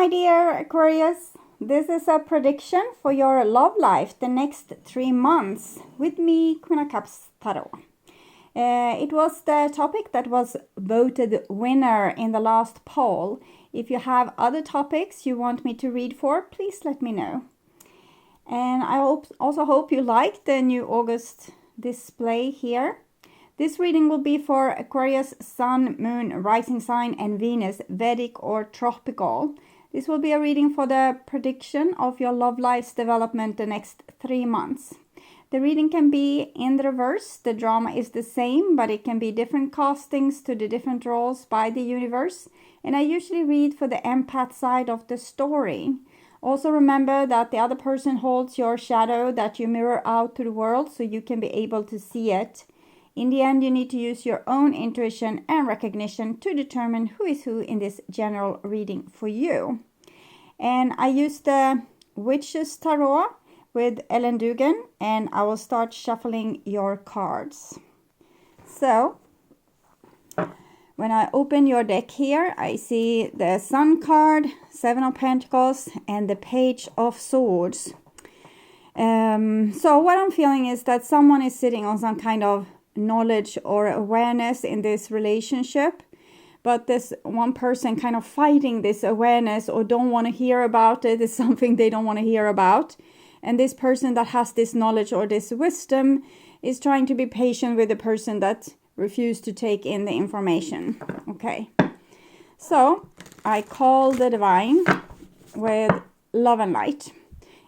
my dear Aquarius. This is a prediction for your love life the next 3 months with me, Queen of Cups Tarot. It was the topic that was voted winner in the last poll. If you have other topics you want me to read for, please let me know. And I also hope you like the new August display here. This reading will be for Aquarius, Sun, Moon, Rising Sign and Venus, Vedic or Tropical. This will be a reading for the prediction of your love life's development the next 3 months. The reading can be in the reverse. The drama is the same, but it can be different castings to the different roles by the universe. And I usually read for the empath side of the story. Also remember that the other person holds your shadow that you mirror out to the world, so you can be able to see it. In the end, you need to use your own intuition and recognition to determine who is who in this general reading for you. And I use the Witch's Tarot with Ellen Dugan, and I will start shuffling your cards. So, when I open your deck here, I see the Sun card, Seven of Pentacles, and the Page of Swords. So what I'm feeling is that someone is sitting on some kind of knowledge or awareness in this relationship, but this one person kind of fighting this awareness or don't want to hear about it. Is something they don't want to hear about, and this person that has this knowledge or this wisdom is trying to be patient with the person that refused to take in the information. Okay, so I call the divine with Love and Light,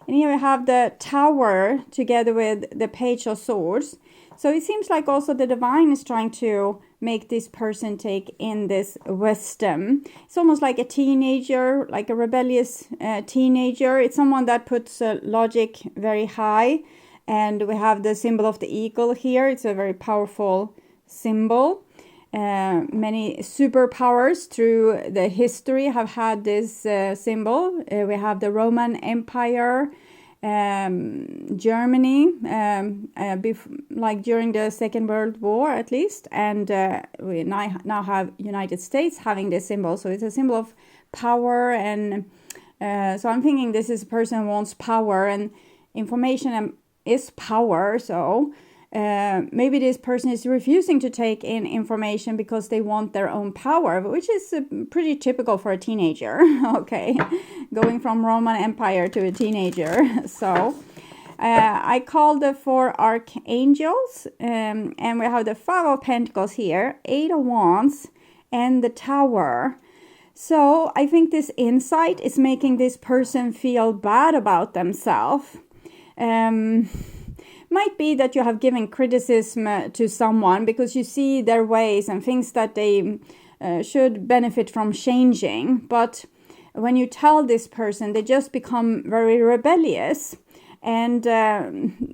and here we have the Tower together with the Page of Swords. So it seems like also the divine is trying to make this person take in this wisdom. It's almost like a teenager, like a rebellious teenager. It's someone that puts logic very high. And we have the symbol of the eagle here. It's a very powerful symbol. Many superpowers through the history have had this symbol. We have the Roman Empire, Germany, like during the Second World War at least, and we now have United States having this symbol, so it's a symbol of power. And so I'm thinking this is a person who wants power, and information is power. So maybe this person is refusing to take in information because they want their own power, which is pretty typical for a teenager. Okay, going from Roman Empire to a teenager. So I called the 4 archangels, and we have the 5 of Pentacles here, 8 of Wands, and the Tower. So I think this insight is making this person feel bad about themselves. Might be that you have given criticism to someone because you see their ways and things that they should benefit from changing. But when you tell this person, they just become very rebellious. And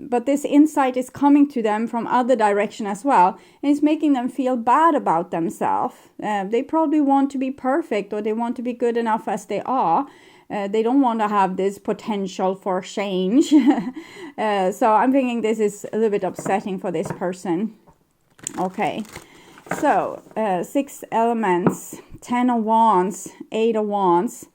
but this insight is coming to them from other direction as well. And it's making them feel bad about themselves. They probably want to be perfect, or they want to be good enough as they are. They don't want to have this potential for change. So I'm thinking this is a little bit upsetting for this person. Okay, so 6 elements, 10 of Wands, 8 of Wands.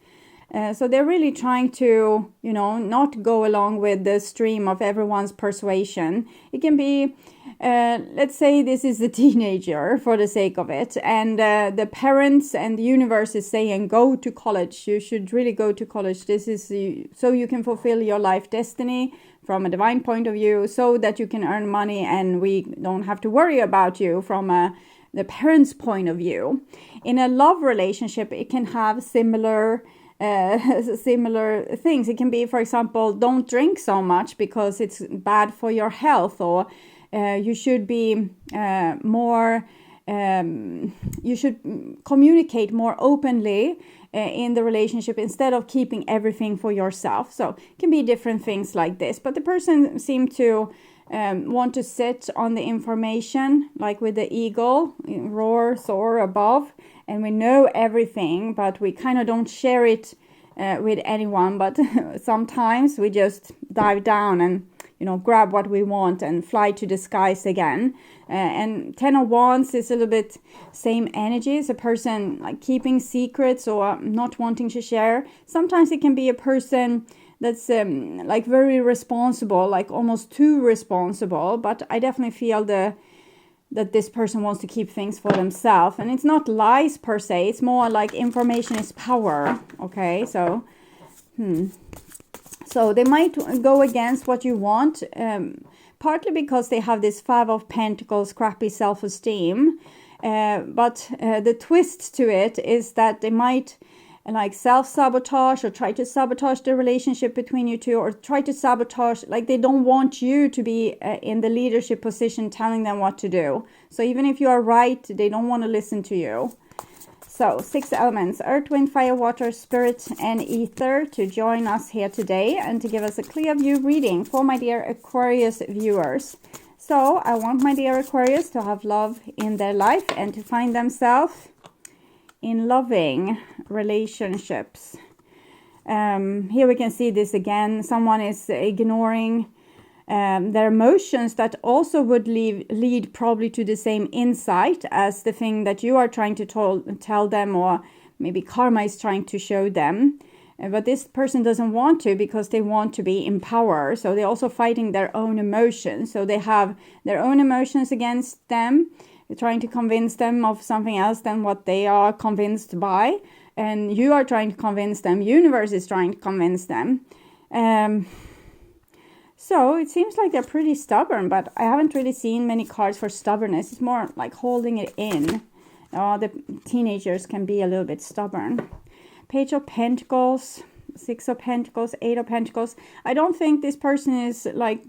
So they're really trying to, not go along with the stream of everyone's persuasion. It can be, let's say this is a teenager for the sake of it. And the parents and the universe is saying, go to college. You should really go to college. This is so you can fulfill your life destiny from a divine point of view, so that you can earn money and we don't have to worry about you from the parents' point of view. In a love relationship, it can have similar things. It can be, for example, don't drink so much because it's bad for your health, or you should be you should communicate more openly in the relationship instead of keeping everything for yourself. So it can be different things like this, but the person seemed to want to sit on the information, like with the eagle, roar, soar above, and we know everything, but we kind of don't share it with anyone. But sometimes we just dive down and grab what we want and fly to the skies again. And 10 of Wands is a little bit same energy. It's a person like keeping secrets or not wanting to share. Sometimes it can be a person that's like very responsible, like almost too responsible. But I definitely feel that this person wants to keep things for themselves. And it's not lies per se. It's more like information is power. Okay, so so they might go against what you want, partly because they have this 5 of Pentacles, crappy self-esteem. But the twist to it is that they might like self-sabotage or try to sabotage the relationship between you two, or try to sabotage, like they don't want you to be in the leadership position telling them what to do. So even if you are right, they don't want to listen to you. So 6 elements, earth, wind, fire, water, spirit, and ether, to join us here today and to give us a clear view reading for my dear Aquarius viewers. So I want my dear Aquarius to have love in their life and to find themselves in loving relationships. Here we can see this again. Someone is ignoring their emotions that also would lead probably to the same insight as the thing that you are trying to tell them, or maybe karma is trying to show them. But this person doesn't want to, because they want to be in power. So they're also fighting their own emotions. So they have their own emotions against them. They're trying to convince them of something else than what they are convinced by. And you are trying to convince them. Universe is trying to convince them. So it seems like they're pretty stubborn, but I haven't really seen many cards for stubbornness. It's more like holding it in. The teenagers can be a little bit stubborn. Page of Pentacles, 6 of Pentacles, 8 of Pentacles. I don't think this person is like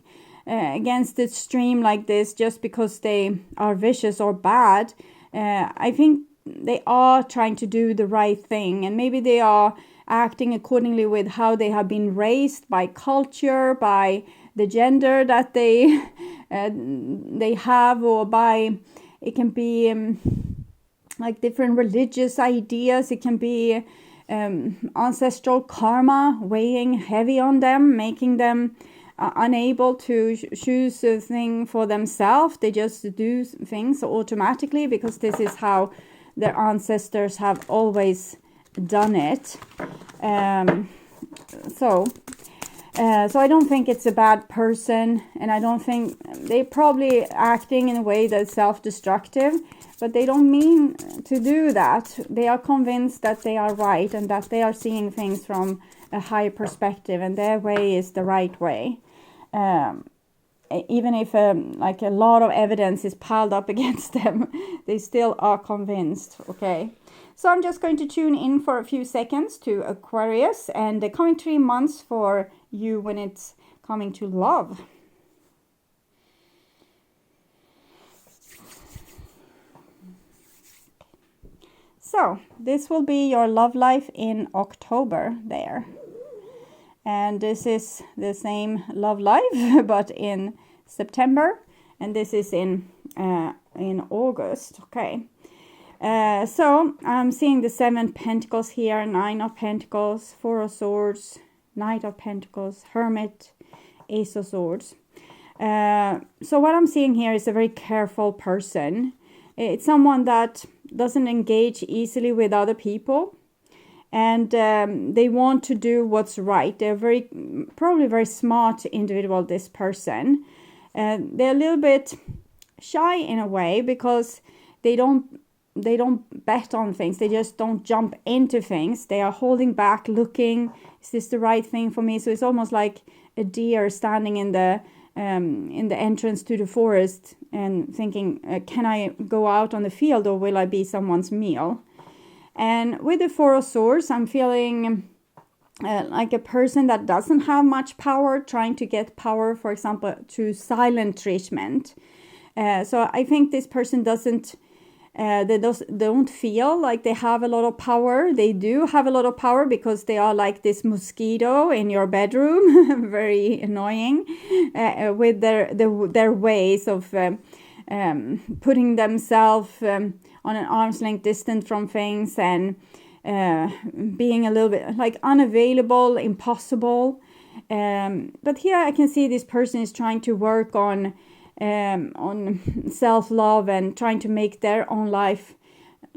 against the stream like this just because they are vicious or bad. I think they are trying to do the right thing, and maybe they are acting accordingly with how they have been raised by culture, by the gender that they have, or by, it can be like different religious ideas. It can be ancestral karma weighing heavy on them, making them unable to choose a thing for themselves. They just do things automatically because this is how their ancestors have always done it. So I don't think it's a bad person, and I don't think they're probably acting in a way that's self-destructive, but they don't mean to do that. They are convinced that they are right and that they are seeing things from a higher perspective, and their way is the right way. Even if like a lot of evidence is piled up against them, they still are convinced. Okay, so I'm just going to tune in for a few seconds to Aquarius and the coming 3 months for you when it's coming to love. So this will be your love life in October there. And this is the same love life, but in September. And this is in August. Okay. So I'm seeing the 7 Pentacles here, 9 of Pentacles, 4 of Swords, Knight of Pentacles, Hermit, Ace of Swords. So what I'm seeing here is a very careful person. It's someone that doesn't engage easily with other people. And they want to do what's right. They're probably very smart individual, this person. They're a little bit shy in a way because they don't bet on things. They just don't jump into things. They are holding back, looking, is this the right thing for me? So it's almost like a deer standing in the entrance to the forest and thinking, can I go out on the field, or will I be someone's meal? And with the 4 of Swords, I'm feeling like a person that doesn't have much power, trying to get power, for example, to silent treatment. So I think this person don't feel like they have a lot of power. They do have a lot of power because they are like this mosquito in your bedroom, very annoying, with their ways of putting themselves on an arm's length distance from things, and being a little bit like unavailable, impossible. But here I can see this person is trying to work on self-love and trying to make their own life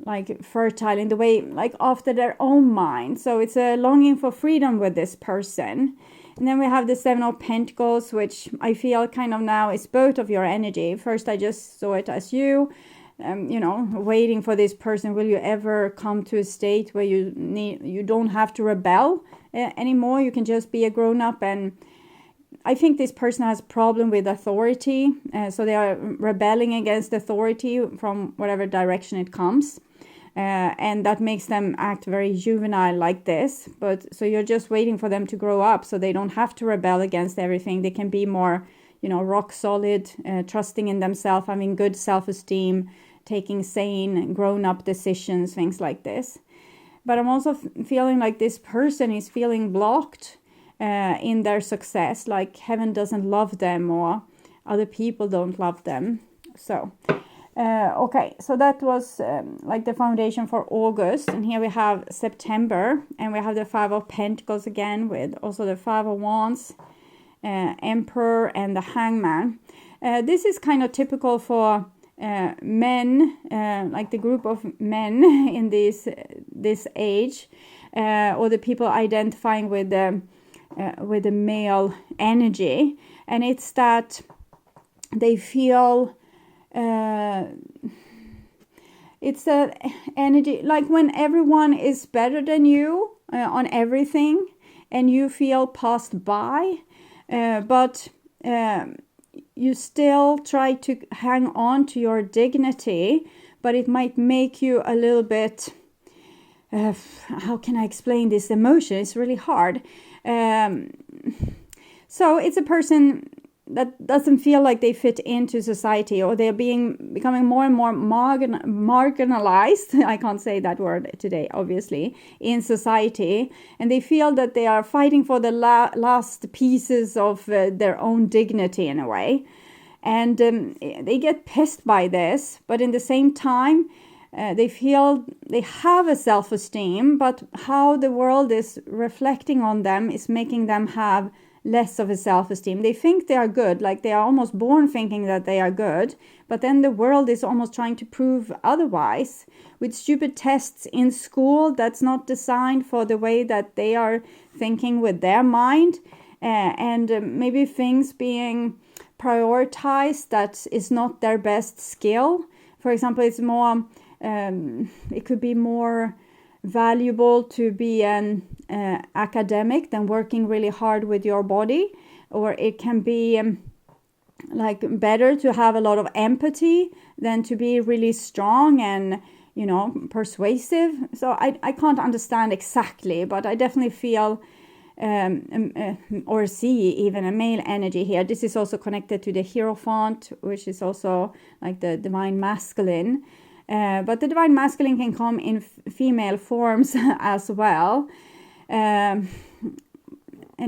like fertile in the way, like after their own mind. So it's a longing for freedom with this person. And then we have the Seven of Pentacles, which I feel kind of now is both of your energy. First, I just saw it as you, waiting for this person. Will you ever come to a state where you don't have to rebel anymore? You can just be a grown-up. And I think this person has a problem with authority. So they are rebelling against authority from whatever direction it comes. And that makes them act very juvenile like this. But so you're just waiting for them to grow up so they don't have to rebel against everything. They can be more, rock solid, trusting in themselves, having good self-esteem, taking sane, grown-up decisions, things like this. But I'm also feeling like this person is feeling blocked in their success, like heaven doesn't love them or other people don't love them. So... okay, so that was like the foundation for August, and here we have September, and we have the Five of Pentacles again, with also the Five of Wands, Emperor, and the Hangman. This is kind of typical for men, like the group of men in this age, or the people identifying with the male energy, and it's that they feel. It's a energy like when everyone is better than you on everything and you feel passed by, but you still try to hang on to your dignity, but it might make you a little bit how can I explain this emotion? It's really hard. So it's a person that doesn't feel like they fit into society, or they're becoming more and more marginalized. I can't say that word today, obviously, in society. And they feel that they are fighting for the last pieces of their own dignity in a way. And they get pissed by this, but in the same time, they feel they have a self-esteem, but how the world is reflecting on them is making them have less of a self-esteem. They think they are good, like they are almost born thinking that they are good, but then the world is almost trying to prove otherwise with stupid tests in school that's not designed for the way that they are thinking with their mind, and maybe things being prioritized that is not their best skill. For example, it's more it could be more valuable to be an academic than working really hard with your body, or it can be like better to have a lot of empathy than to be really strong and persuasive. So I can't understand exactly, but I definitely feel or see even a male energy here. This is also connected to the Hierophant, which is also like the divine masculine. But the divine masculine can come in female forms as well. And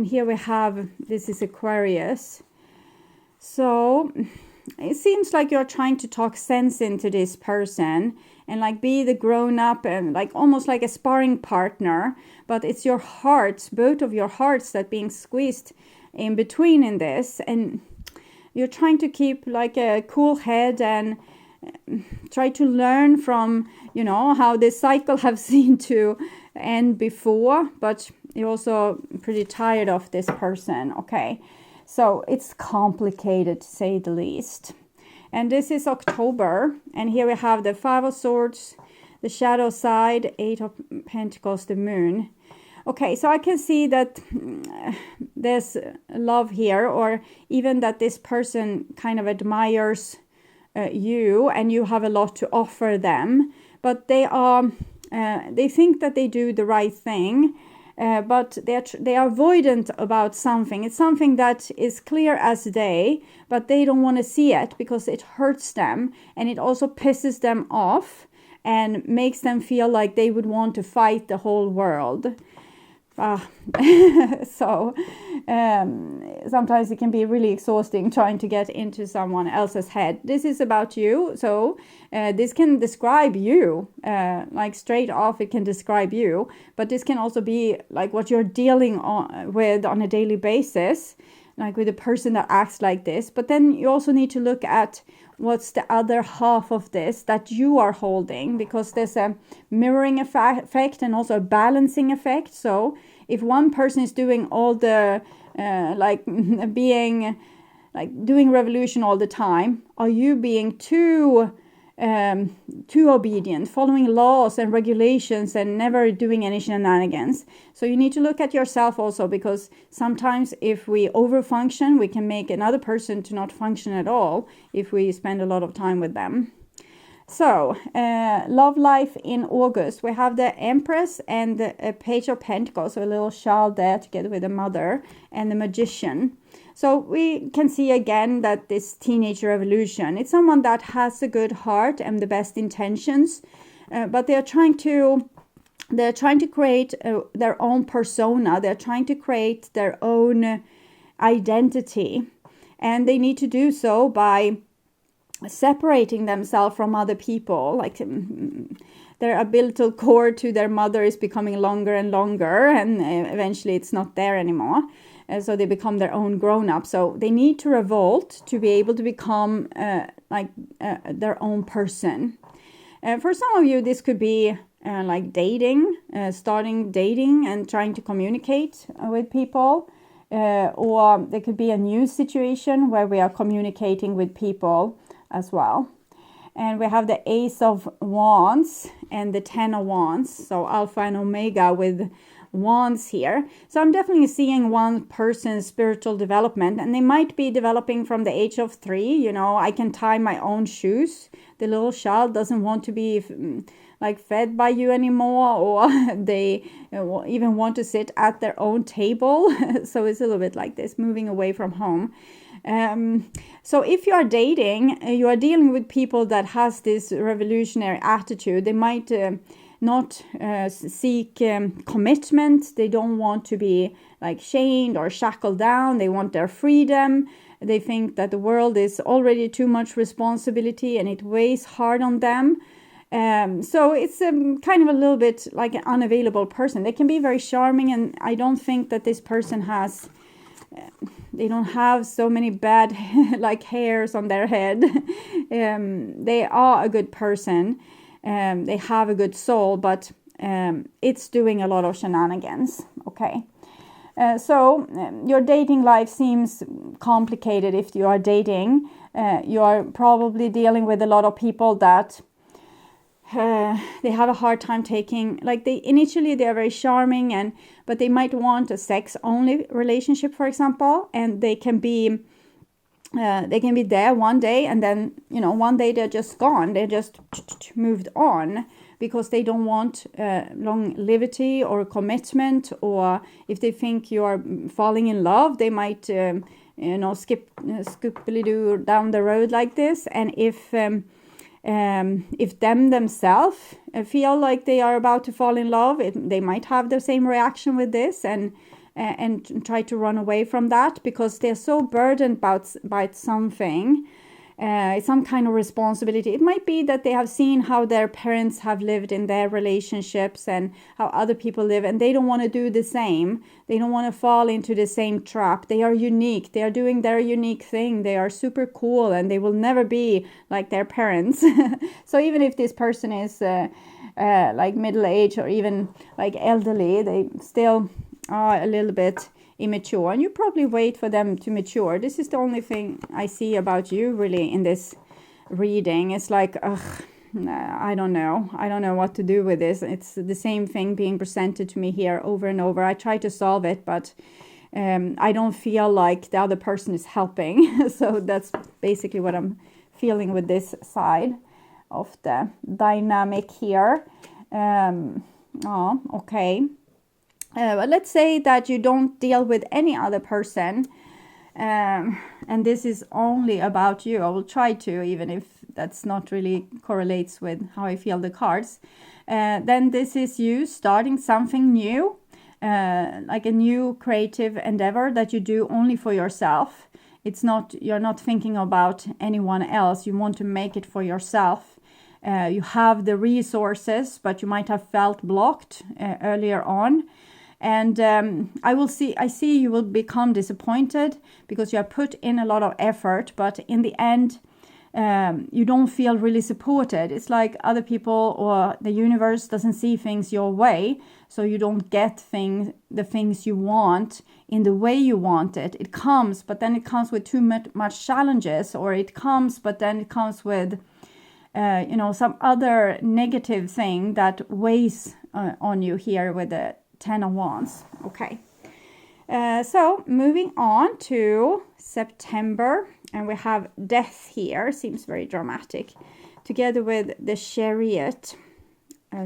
here we have, this is Aquarius. So it seems like you're trying to talk sense into this person and like be the grown up and like almost like a sparring partner. But it's your hearts, both of your hearts, that being squeezed in between in this. And you're trying to keep like a cool head and try to learn from how this cycle have seen to end before, but you're also pretty tired of this person. Okay, so it's complicated to say the least. And this is October, and here we have the Five of Swords, the shadow side, Eight of Pentacles, the Moon. Okay, so I can see that there's love here, or even that this person kind of admires you, and you have a lot to offer them, but they think that they do the right thing, but they are avoidant about something. It's something that is clear as day, but they don't want to see it because it hurts them, and it also pisses them off and makes them feel like they would want to fight the whole world. So sometimes it can be really exhausting trying to get into someone else's head. This is about you, so this can describe you, like straight off it can describe you, but this can also be like what you're dealing with on a daily basis, like with a person that acts like this. But then you also need to look at what's the other half of this that you are holding, because there's a mirroring effect and also a balancing effect. So if one person is doing all the like being like doing revolution all the time, are you being too obedient, following laws and regulations and never doing any shenanigans? So you need to look at yourself also, because sometimes if we overfunction, we can make another person to not function at all if we spend a lot of time with them. So, love life in August. We have the Empress and the Page of Pentacles, so a little child there together with the mother, and the Magician. So we can see again that this teenage revolution, it's someone that has a good heart and the best intentions, but they're trying to create their own persona. They're trying to create their own identity, and they need to do so by separating themselves from other people. Like their umbilical cord to their mother is becoming longer and longer, and eventually it's not there anymore. So they become their own grown-up. So they need to revolt to be able to become their own person. For some of you, this could be like dating, starting dating and trying to communicate with people. Or there could be a new situation where we are communicating with people as well. And we have the Ace of Wands and the Ten of Wands. So Alpha and Omega with wands here. So I'm definitely seeing one person's spiritual development, and they might be developing from the age of 3. You know, I can tie my own shoes. The little child doesn't want to be like fed by you anymore, or they even want to sit at their own table. So it's a little bit like this, moving away from home. So if you are dating, you are dealing with people that has this revolutionary attitude. They might not seek commitment. They don't want to be like chained or shackled down. They want their freedom. They think that the world is already too much responsibility and it weighs hard on them. So it's kind of a little bit like an unavailable person. They can be very charming, and I don't think that this person has they don't have so many bad like hairs on their head. They are a good person. They have a good soul, but it's doing a lot of shenanigans. Okay. So your dating life seems complicated. If you are dating, you are probably dealing with a lot of people that they have a hard time taking, like initially they are very charming, but they might want a sex only relationship, for example, and they can be there one day, and then one day they're just gone. They're just moved on because they don't want longevity or commitment, or if they think you are falling in love, they might scoopily do down the road like this. And if them themselves feel like they are about to fall in love, they might have the same reaction with this and try to run away from that, because they're so burdened by something, some kind of responsibility. It might be that they have seen how their parents have lived in their relationships and how other people live, and they don't want to do the same. They don't want to fall into the same trap. They are unique. They are doing their unique thing. They are super cool, and they will never be like their parents. So even if this person is like middle-aged or even like elderly, they still are a little bit immature, and you probably wait for them to mature. This is the only thing I see about you really in this reading. It's like, I don't know what to do with this. It's the same thing being presented to me here over and over. I try to solve it, but I don't feel like the other person is helping. So that's basically what I'm feeling with this side of the dynamic here. Okay. But let's say that you don't deal with any other person, and this is only about you. I will try to, even if that's not really correlates with how I feel the cards. Then this is you starting something new. like a new creative endeavor that you do only for yourself. It's not, you're not thinking about anyone else. You want to make it for yourself. You have the resources, but you might have felt blocked earlier on. And I see you will become disappointed because you have put in a lot of effort, but in the end, you don't feel really supported. It's like other people or the universe doesn't see things your way, so you don't get the things you want in the way you want it. It comes, but then it comes with too much challenges, or it comes, but then it comes with some other negative thing that weighs on you here with the 10 of Wands. Okay. So moving on to September, and we have Death here. Seems very dramatic. Together with the Chariot,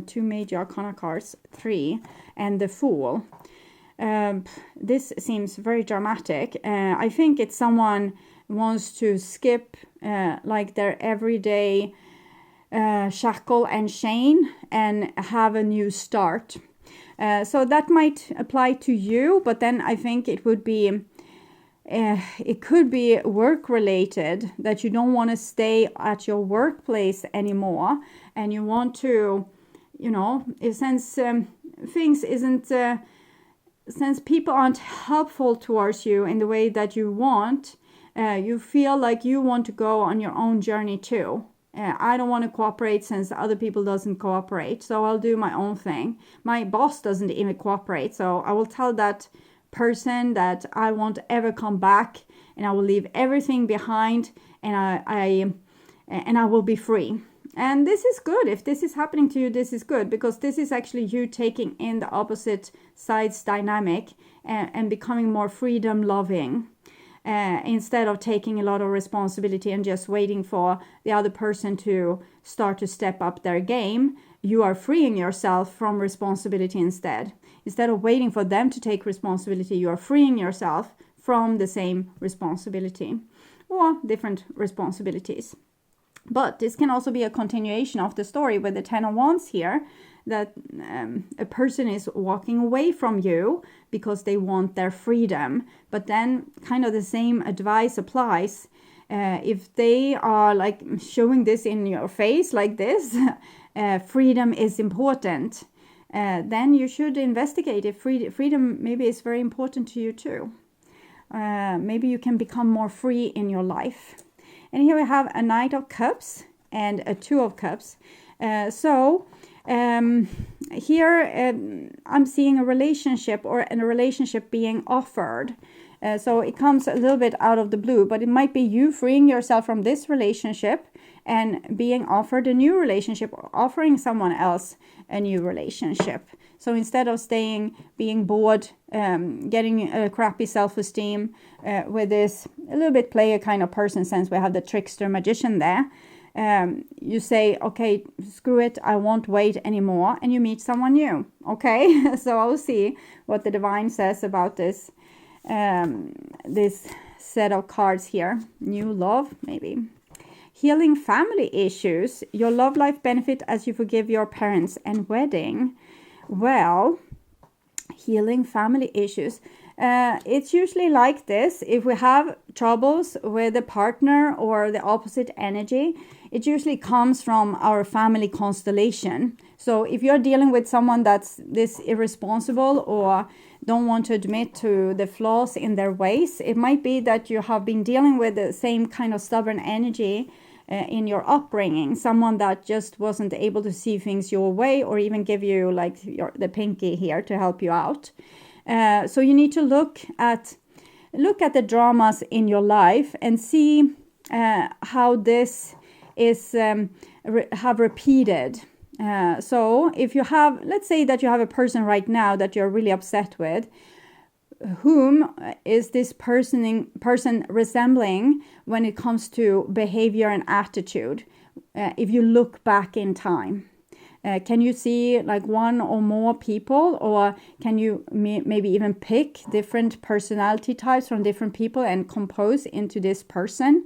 2 major arcana cards, 3, and the Fool. This seems very dramatic. I think it's someone wants to skip like their everyday shackle and chain and have a new start. So that might apply to you, but then I think it would be it could be work related, that you don't want to stay at your workplace anymore, and you want to, since things isn't since people aren't helpful towards you in the way that you want, you feel like you want to go on your own journey too. I don't want to cooperate since other people doesn't cooperate, so I'll do my own thing. My boss doesn't even cooperate, so I will tell that person that I won't ever come back, and I will leave everything behind, and I will be free. And this is good. If this is happening to you, this is good, because this is actually you taking in the opposite side's dynamic and becoming more freedom loving. Instead of taking a lot of responsibility and just waiting for the other person to start to step up their game, you are freeing yourself from responsibility instead. Instead of waiting for them to take responsibility, you are freeing yourself from the same responsibility or different responsibilities. But this can also be a continuation of the story with the 10 of Wands here, that a person is walking away from you because they want their freedom. But then kind of the same advice applies. If they are like showing this in your face like this, freedom is important, then you should investigate if freedom maybe is very important to you too. Maybe you can become more free in your life. And here we have a Knight of Cups and a 2 of Cups. Here I'm seeing a relationship, or a relationship being offered. So it comes a little bit out of the blue, but it might be you freeing yourself from this relationship and being offered a new relationship, or offering someone else a new relationship. So instead of being bored, getting a crappy self-esteem with this a little bit player kind of person, since we have the trickster magician there, you say, okay, screw it, I won't wait anymore, and you meet someone new. Okay, so I'll see what the divine says about this this set of cards here. New love, maybe. Healing family issues. Your love life benefit as you forgive your parents, and wedding. Well, healing family issues. It's usually like this. If we have troubles with a partner or the opposite energy, it usually comes from our family constellation. So if you're dealing with someone that's this irresponsible or don't want to admit to the flaws in their ways, it might be that you have been dealing with the same kind of stubborn energy in your upbringing, someone that just wasn't able to see things your way, or even give you like the pinky here to help you out. So you need to look at the dramas in your life and see how this is have repeated. So if you have, let's say that you have a person right now that you're really upset with, whom is this person resembling when it comes to behavior and attitude? If you look back in time, can you see like one or more people, or can you maybe even pick different personality types from different people and compose into this person?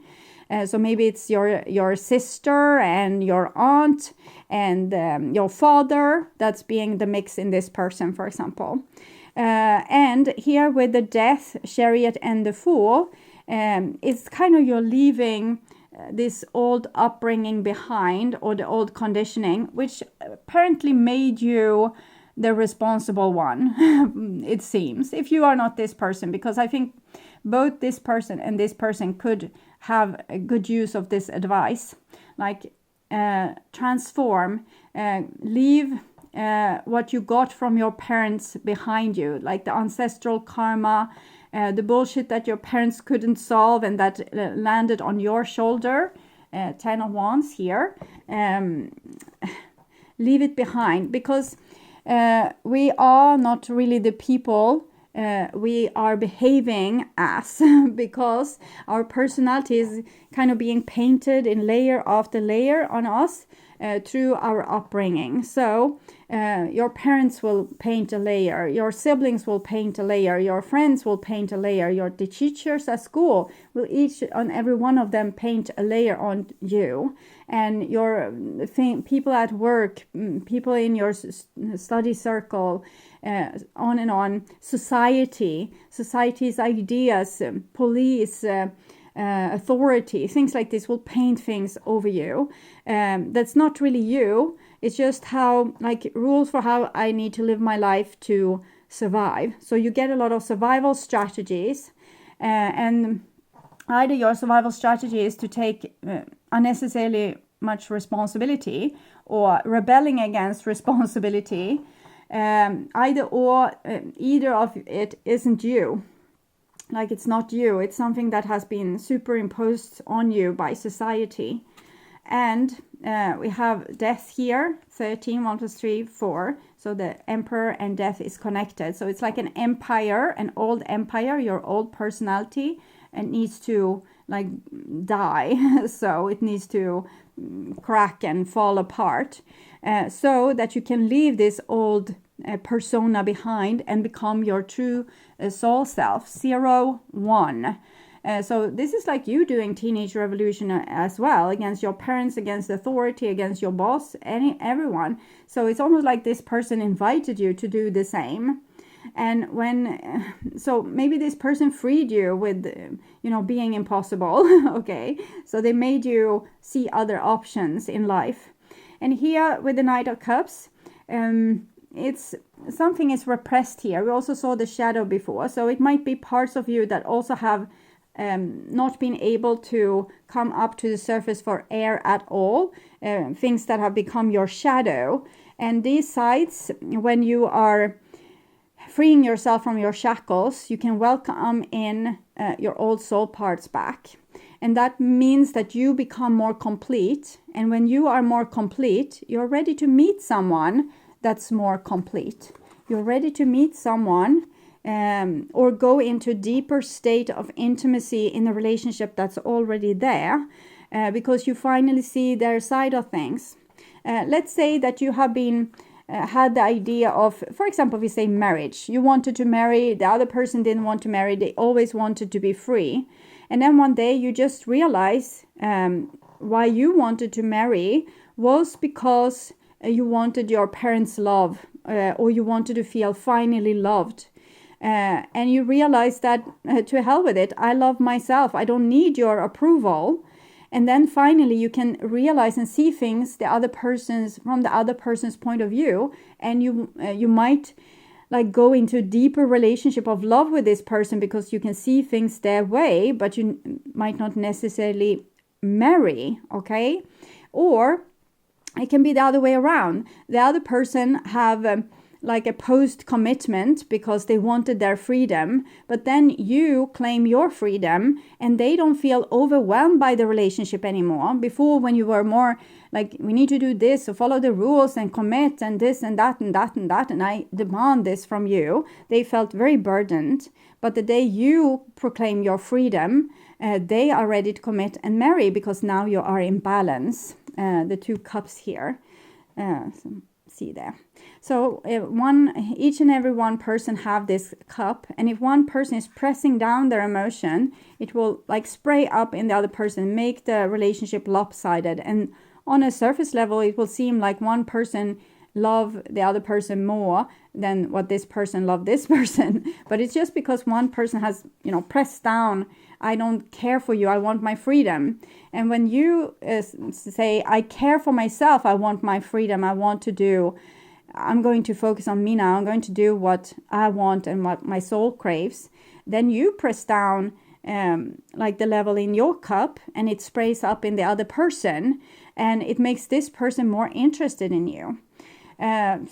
So maybe it's your sister and your aunt and your father that's being the mix in this person, for example. And here with the Death, Chariot, and the Fool, it's kind of you're leaving this old upbringing behind, or the old conditioning, which apparently made you the responsible one, it seems, if you are not this person, because I think both this person and this person could have a good use of this advice, like transform, leave what you got from your parents behind you, like the ancestral karma, the bullshit that your parents couldn't solve and that landed on your shoulder, 10 of Wands here. Leave it behind, because we are not really the people we are behaving as, because our personality is kind of being painted in layer after layer on us through our upbringing. So your parents will paint a layer, your siblings will paint a layer, your friends will paint a layer, the teachers at school will each and every one of them paint a layer on you, and your people at work, people in your study circle, on and on, society's ideas, police, authority, things like this will paint things over you. That's not really you. It's just how, like, rules for how I need to live my life to survive. So you get a lot of survival strategies, and either your survival strategy is to take unnecessarily much responsibility, or rebelling against responsibility. Either of it isn't you. Like, it's not you. It's something that has been superimposed on you by society. And we have Death here, 13, 1 plus 3, 4. So the Emperor and Death is connected. So it's like an empire, an old empire, your old personality, and needs to, like, die. So it needs to crack and fall apart, so that you can leave this old persona behind and become your true soul self, 0, 1. So this is like you doing teenage revolution as well, against your parents, against authority, against your boss, everyone. So it's almost like this person invited you to do the same. And when, so maybe this person freed you with, being impossible. Okay. So they made you see other options in life. And here with the Knight of Cups, it's something is repressed here. We also saw the shadow before. So it might be parts of you that also have not been able to come up to the surface for air at all. Things that have become your shadow. And these sides, when you are freeing yourself from your shackles, you can welcome in your old soul parts back. And that means that you become more complete. And when you are more complete, you're ready to meet someone that's more complete. You're ready to meet someone or go into a deeper state of intimacy in a relationship that's already there, because you finally see their side of things. Let's say that you have been had the idea of, for example, we say marriage. You wanted to marry, the other person didn't want to marry, they always wanted to be free. And then one day you just realize why you wanted to marry was because you wanted your parents' love, or you wanted to feel finally loved. And you realize that to hell with it, I love myself, I don't need your approval. And then finally you can realize and see things from the other person's point of view, and you might like go into a deeper relationship of love with this person because you can see things their way, but you might not necessarily marry, okay? Or it can be the other way around. The other person have like a post-commitment because they wanted their freedom, but then you claim your freedom and they don't feel overwhelmed by the relationship anymore. Before, when you were more like, we need to do this, so follow the rules and commit and this and that and that and that, and I demand this from you, they felt very burdened. But the day you proclaim your freedom, they are ready to commit and marry because now you are in balance. The 2 cups here. See there. So each and every one person have this cup, and if one person is pressing down their emotion, it will like spray up in the other person, make the relationship lopsided, and on a surface level it will seem like one person love the other person more than what this person loved this person. But it's just because one person has, pressed down, I don't care for you, I want my freedom. And when you say, I care for myself, I want my freedom, I'm going to focus on me now, I'm going to do what I want and what my soul craves, then you press down like the level in your cup, and it sprays up in the other person, and it makes this person more interested in you. It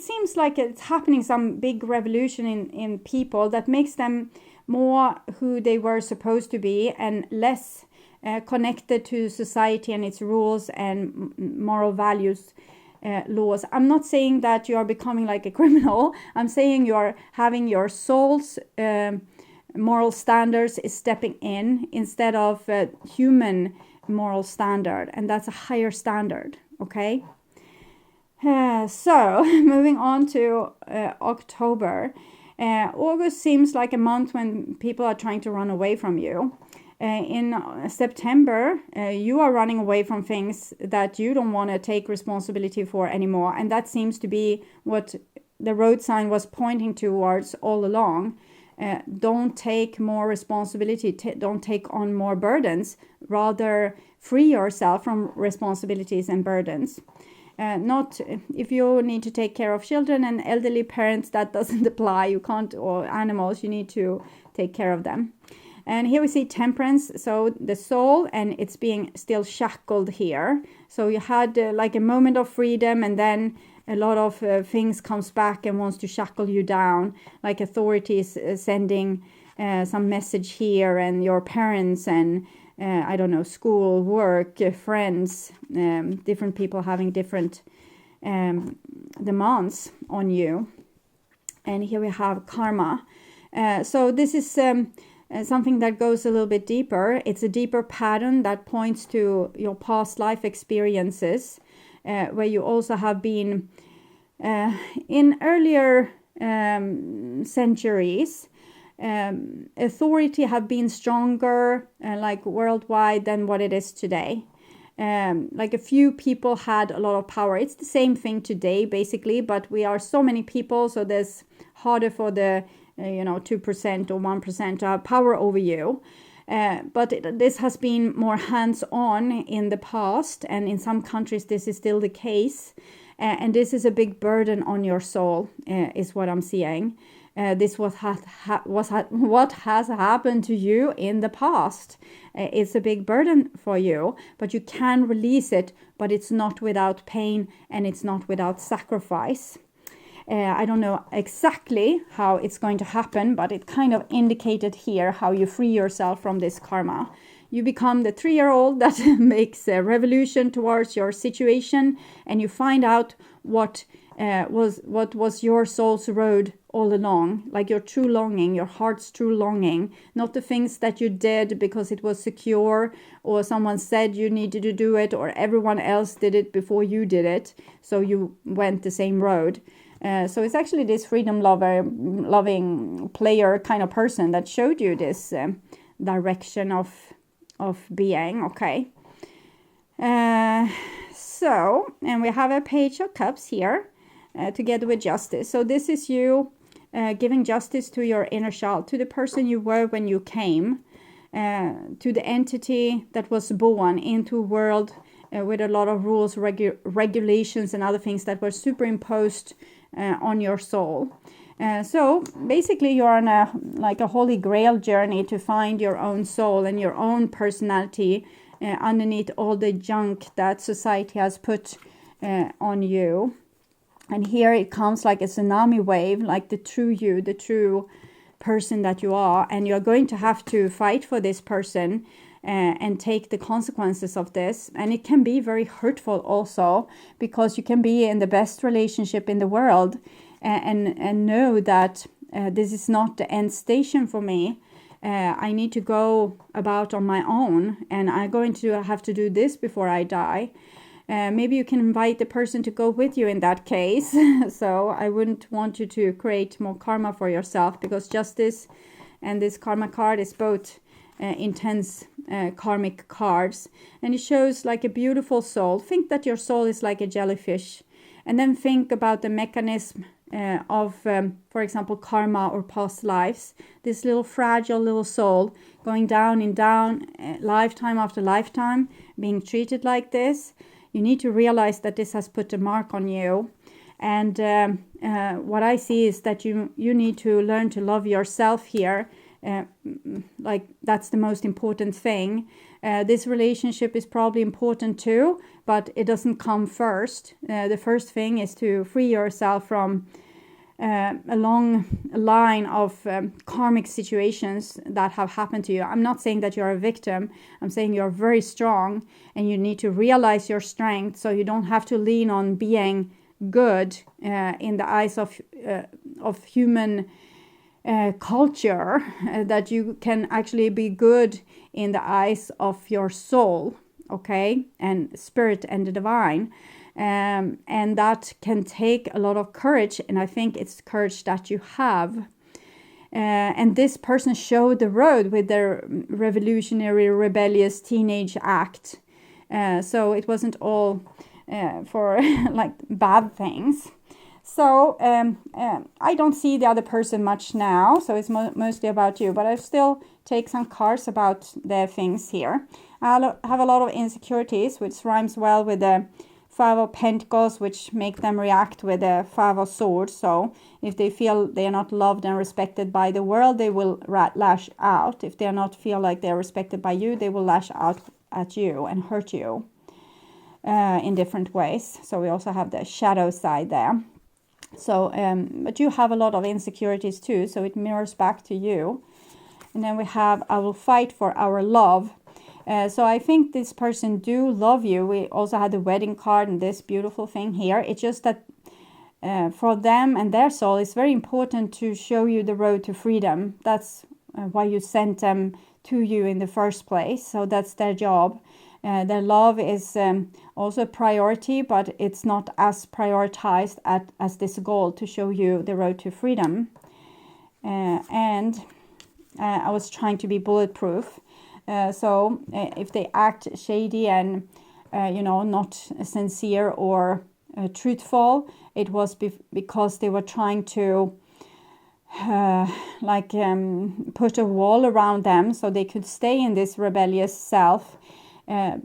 seems like it's happening, some big revolution in people that makes them more who they were supposed to be and less connected to society and its rules and moral values, laws. I'm not saying that you are becoming like a criminal. I'm saying you are having your soul's moral standards is stepping in instead of human moral standard, and that's a higher standard. Okay. So moving on to October. August seems like a month when people are trying to run away from you. In September, you are running away from things that you don't want to take responsibility for anymore. And that seems to be what the road sign was pointing towards all along. Don't take more responsibility. Don't take on more burdens. Rather, free yourself from responsibilities and burdens. Not if you need to take care of children and elderly parents, that doesn't apply. You can't, or animals, you need to take care of them. And here we see temperance, so the soul, and it's being still shackled here. So you had like a moment of freedom, and then a lot of things comes back and wants to shackle you down, like authorities sending some message here, and your parents, and I don't know, school, work, friends, different people having different demands on you. And here we have karma. So this is something that goes a little bit deeper. It's a deeper pattern that points to your past life experiences, where you also have been in earlier centuries. Authority have been stronger like worldwide than what it is today. Like a few people had a lot of power. It's the same thing today basically, but we are so many people, so there's harder for the 2% or 1% to have power over you. But this has been more hands-on in the past, and in some countries this is still the case. And this is a big burden on your soul, is what I'm seeing. This what has happened to you in the past. It's a big burden for you, but you can release it, but it's not without pain and it's not without sacrifice. I don't know exactly how it's going to happen, but it kind of indicated here how you free yourself from this karma. You become the 3-year-old that makes a revolution towards your situation, and you find out what was your soul's road all along, like your true longing, your heart's true longing, not the things that you did because it was secure, or someone said you needed to do it, or everyone else did it before you did it, so you went the same road. So it's actually this freedom loving player kind of person that showed you this direction of being. Okay. So, and we have a page of cups here together with justice. So this is you giving justice to your inner child, to the person you were when you came, to the entity that was born into a world with a lot of rules, regulations and other things that were superimposed on your soul. So basically you're on a holy grail journey to find your own soul and your own personality underneath all the junk that society has put on you. And here it comes like a tsunami wave, like the true you, the true person that you are, and you're going to have to fight for this person and take the consequences of this. And it can be very hurtful also, because you can be in the best relationship in the world and know that this is not the end station for me. I need to go about on my own, and I'm going to have to do this before I die. Maybe you can invite the person to go with you in that case. So I wouldn't want you to create more karma for yourself, because justice and this karma card is both intense karmic cards, and it shows like a beautiful soul. Think that your soul is like a jellyfish, and then think about the mechanism of, for example, karma or past lives. This little fragile little soul going down and down, lifetime after lifetime, being treated like this. You need to realize that this has put a mark on you. And what I see is that you need to learn to love yourself here. Like that's the most important thing. This relationship is probably important too, but it doesn't come first. The first thing is to free yourself from a long line of karmic situations that have happened to you. I'm not saying that you're a victim. I'm saying you're very strong, and you need to realize your strength, so you don't have to lean on being good in the eyes of human culture, that you can actually be good in the eyes of your soul, okay, and spirit and the divine. And that can take a lot of courage, and I think it's courage that you have. And this person showed the road with their revolutionary, rebellious teenage act. So it wasn't all for like bad things. So I don't see the other person much now, so it's mostly about you. But I still take some cards about their things here. I have a lot of insecurities, which rhymes well with the Five of Pentacles, which make them react with the Five of Swords. So if they feel they are not loved and respected by the world, they will lash out. If they are not feel like they are respected by you, they will lash out at you and hurt you in different ways. So we also have the shadow side there. So, but you have a lot of insecurities too, so it mirrors back to you. And then we have, I will fight for our love. So I think this person do love you. We also had the wedding card and this beautiful thing here. It's just that for them and their soul, it's very important to show you the road to freedom. That's why you sent them to you in the first place. So that's their job. Their love is also a priority, but it's not as prioritized as this goal to show you the road to freedom. And I was trying to be bulletproof. So if they act shady and, not sincere or truthful, it was because they were trying to put a wall around them so they could stay in this rebellious self.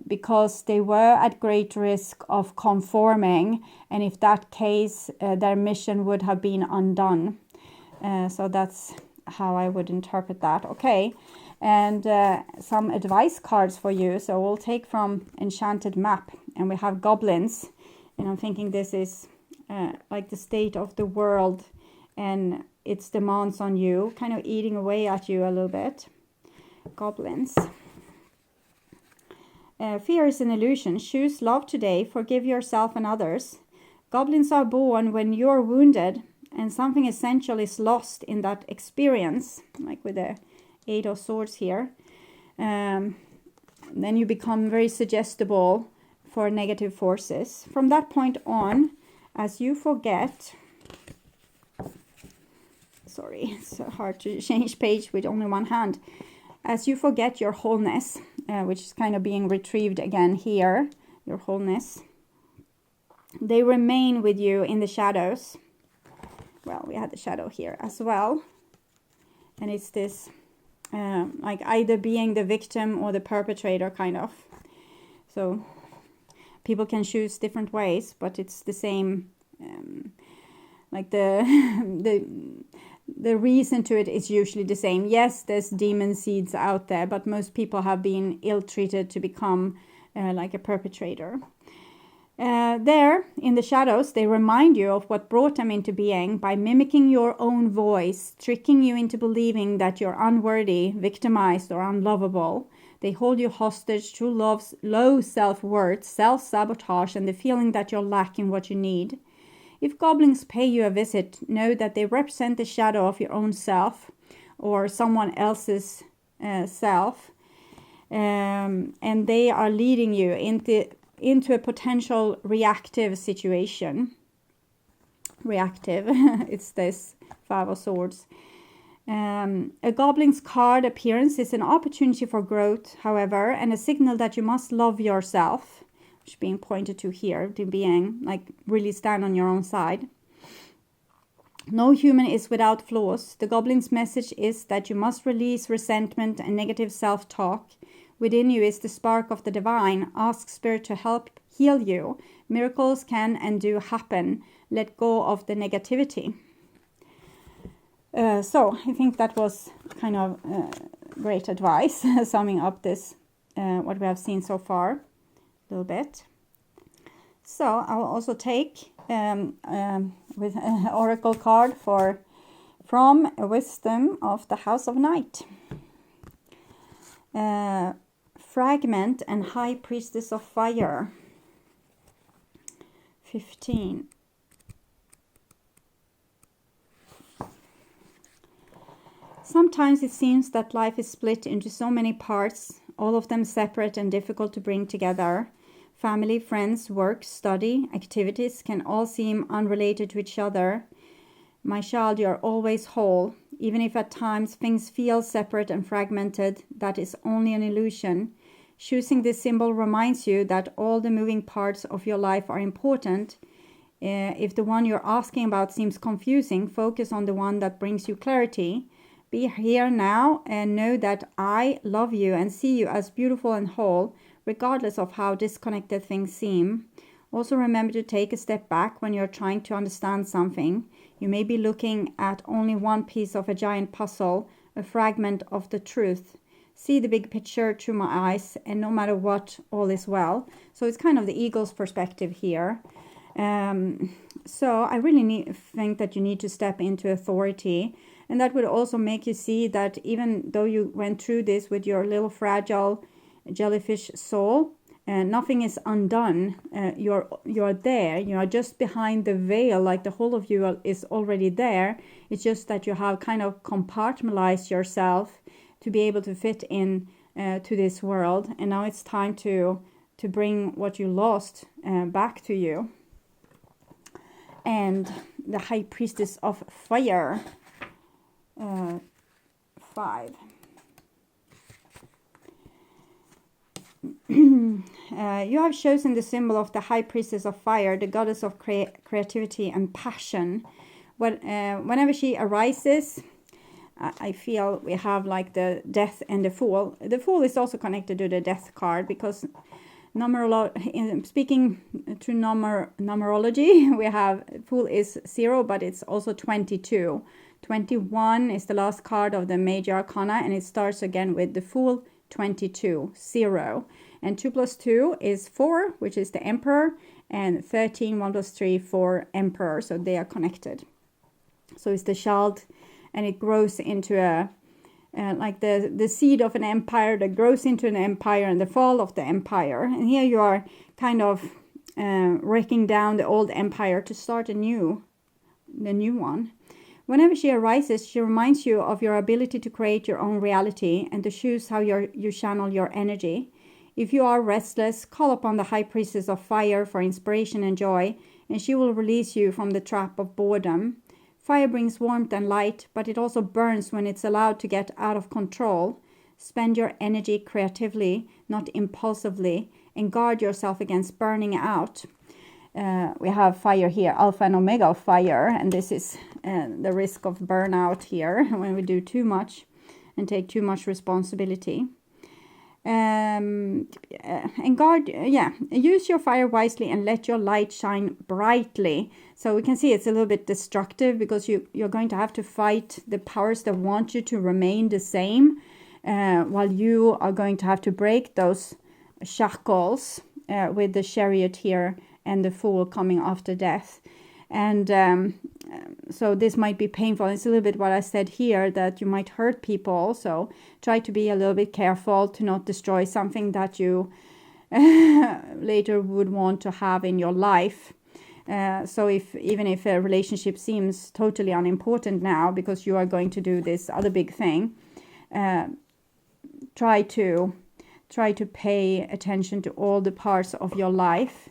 Because they were at great risk of conforming, and if that case, their mission would have been undone. So that's how I would interpret that. Okay, and some advice cards for you. So we'll take from Enchanted map, and we have goblins, and I'm thinking this is like the state of the world and its demands on you, kind of eating away at you a little bit. Goblins. Fear is an illusion. Choose love today. Forgive yourself and others. Goblins are born when you're wounded and something essential is lost in that experience, like with the Eight of Swords here. Then you become very suggestible for negative forces. From that point on, as you forget... Sorry, it's hard to change page with only one hand. As you forget your wholeness, which is kind of being retrieved again here, your wholeness, they remain with you in the shadows. Well, we had the shadow here as well. And it's this, like either being the victim or the perpetrator, kind of. So people can choose different ways, but it's the same, like the reason to it is usually the same. Yes, there's demon seeds out there, but most people have been ill-treated to become like a perpetrator. There, in the shadows, they remind you of what brought them into being by mimicking your own voice, tricking you into believing that you're unworthy, victimized, or unlovable. They hold you hostage through love's low self-worth, self-sabotage, and the feeling that you're lacking what you need. If goblins pay you a visit, know that they represent the shadow of your own self or someone else's self. And they are leading you into a potential reactive situation. Reactive, it's this Five of Swords. A goblin's card appearance is an opportunity for growth, however, and a signal that you must love yourself, which is being pointed to here, to being like really stand on your own side. No human is without flaws. The goblin's message is that you must release resentment and negative self-talk. Within you is the spark of the divine. Ask Spirit to help heal you. Miracles can and do happen. Let go of the negativity. So I think that was kind of great advice, summing up this, what we have seen so far, a little bit. So I will also take with an oracle card from Wisdom of the House of Night. Fragment and High Priestess of Fire. 15. Sometimes it seems that life is split into so many parts, all of them separate and difficult to bring together. Family, friends, work, study, activities can all seem unrelated to each other. My child, you are always whole. Even if at times things feel separate and fragmented, that is only an illusion. Choosing this symbol reminds you that all the moving parts of your life are important. If the one you're asking about seems confusing, focus on the one that brings you clarity. Be here now and know that I love you and see you as beautiful and whole, regardless of how disconnected things seem. Also remember to take a step back when you're trying to understand something. You may be looking at only one piece of a giant puzzle, a fragment of the truth. See the big picture through my eyes, and no matter what, all is well. So it's kind of the eagle's perspective here. So I really think that you need to step into authority. And that would also make you see that even though you went through this with your little fragile jellyfish soul, nothing is undone. You're there. You are just behind the veil, like the whole of you is already there. It's just that you have kind of compartmentalized yourself to be able to fit in to this world. And now it's time to bring what you lost back to you. And the High Priestess of Fire. 5. You have chosen the symbol of the High Priestess of Fire, the goddess of creativity and passion. Whenever she arises, I feel we have like the Death and the Fool. The Fool is also connected to the Death card because speaking to numerology, we have Fool is 0, but it's also 22. 21 is the last card of the major arcana, and it starts again with the Fool, 22, 0. And 2 plus 2 is 4, which is the Emperor, and 13, 1 plus 3, 4, Emperor. So they are connected. So it's the child, and it grows into like the seed of an empire that grows into an empire, and the fall of the empire. And here you are kind of breaking down the old empire to start the new one. Whenever she arises, she reminds you of your ability to create your own reality and to choose how you channel your energy. If you are restless, call upon the High Priestess of Fire for inspiration and joy, and she will release you from the trap of boredom. Fire brings warmth and light, but it also burns when it's allowed to get out of control. Spend your energy creatively, not impulsively, and guard yourself against burning out. We have fire here, Alpha and Omega of fire, and this is the risk of burnout here when we do too much and take too much responsibility. And use your fire wisely and let your light shine brightly. So we can see it's a little bit destructive because you're going to have to fight the powers that want you to remain the same, while you are going to have to break those shackles with the Chariot here and the Fool coming after death. And so this might be painful. It's a little bit what I said here, that you might hurt people. So try to be a little bit careful to not destroy something that you later would want to have in your life. So even if a relationship seems totally unimportant now because you are going to do this other big thing, try to pay attention to all the parts of your life,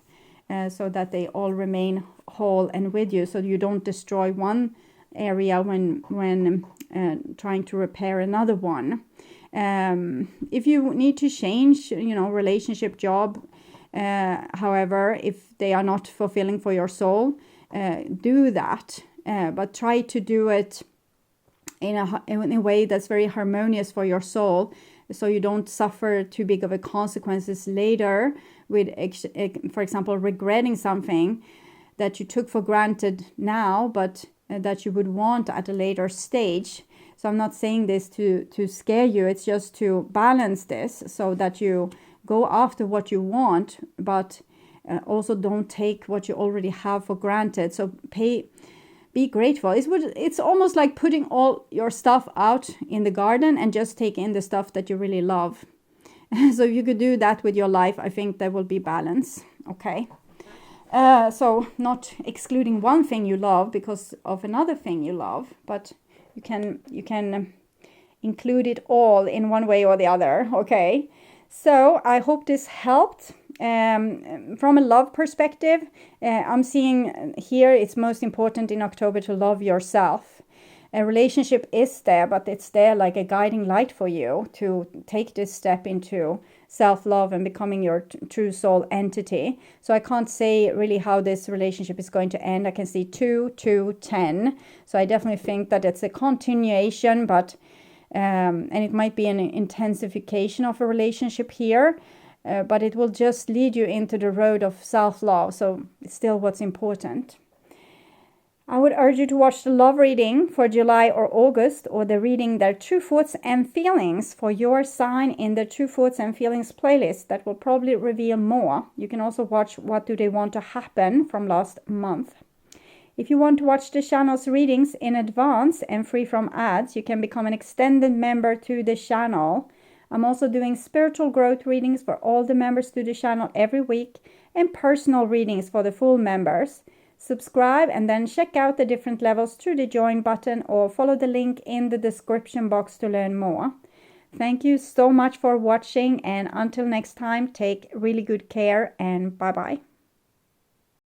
so that they all remain whole and with you, so you don't destroy one area when trying to repair another one. If you need to change, relationship, job, however, if they are not fulfilling for your soul, do that. But try to do it in a way that's very harmonious for your soul, so you don't suffer too big of a consequences later with, for example, regretting something that you took for granted now, but that you would want at a later stage. So I'm not saying this to scare you. It's just to balance this so that you go after what you want, but also don't take what you already have for granted. So be grateful. It's almost like putting all your stuff out in the garden and just take in the stuff that you really love. So if you could do that with your life, I think there will be balance. Okay. So not excluding one thing you love because of another thing you love, but you can include it all in one way or the other. Okay. So I hope this helped. From a love perspective, I'm seeing here it's most important in October to love yourself. A relationship is there, but it's there like a guiding light for you to take this step into self-love and becoming your true soul entity. So I can't say really how this relationship is going to end. I can see 2, 2, 10. So I definitely think that it's a continuation, but and it might be an intensification of a relationship here. But it will just lead you into the road of self-love. So it's still what's important. I would urge you to watch the love reading for July or August, or the reading their true thoughts and feelings for your sign in the true thoughts and feelings playlist. That will probably reveal more. You can also watch what do they want to happen from last month. If you want to watch the channel's readings in advance and free from ads, you can become an extended member to the channel. I'm also doing spiritual growth readings for all the members to the channel every week and personal readings for the full members. Subscribe and then check out the different levels through the join button or follow the link in the description box to learn more. Thank you so much for watching, and until next time, take really good care and bye-bye.